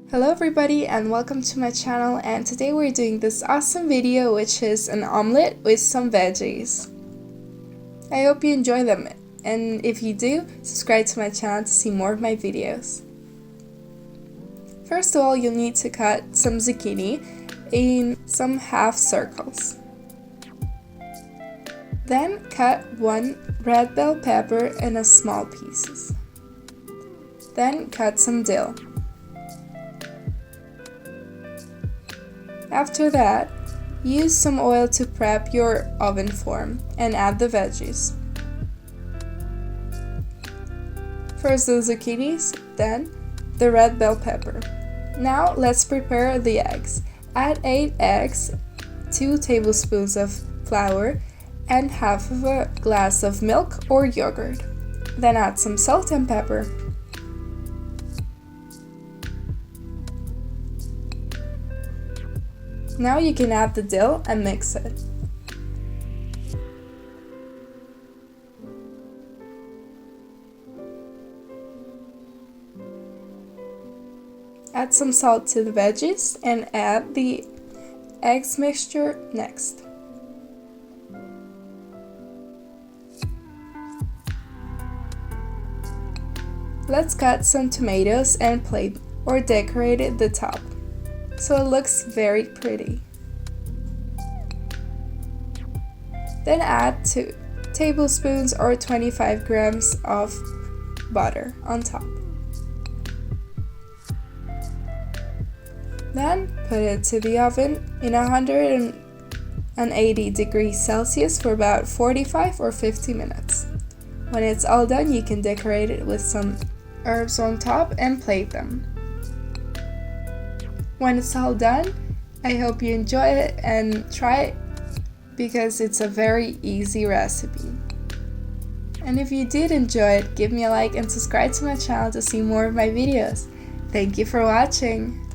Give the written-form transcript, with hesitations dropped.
Hello everybody and welcome to my channel, and today we're doing this awesome video which is an omelet with some veggies. I hope you enjoy them, and if you do, subscribe to my channel to see more of my videos. First of all, you'll need to cut some zucchini in some half circles. Then cut one red bell pepper in small pieces. Then cut some dill. After that, use some oil to prep your oven form and add the veggies. First the zucchinis, then the red bell pepper. Now let's prepare the eggs. Add 8 eggs, 2 tablespoons of flour, and half of a glass of milk or yogurt. Then add some salt and pepper. Now you can add the dill and mix it. Add some salt to the veggies and add the eggs mixture next. Let's cut some tomatoes and plate or decorate the top, so it looks very pretty. Then add 2 tablespoons or 25 grams of butter on top. Then put it to the oven in 180 degrees Celsius for about 45 or 50 minutes. When it's all done, you can decorate it with some herbs on top and plate them. When it's all done, I hope you enjoy it and try it because it's a very easy recipe. And if you did enjoy it, give me a like and subscribe to my channel to see more of my videos. Thank you for watching!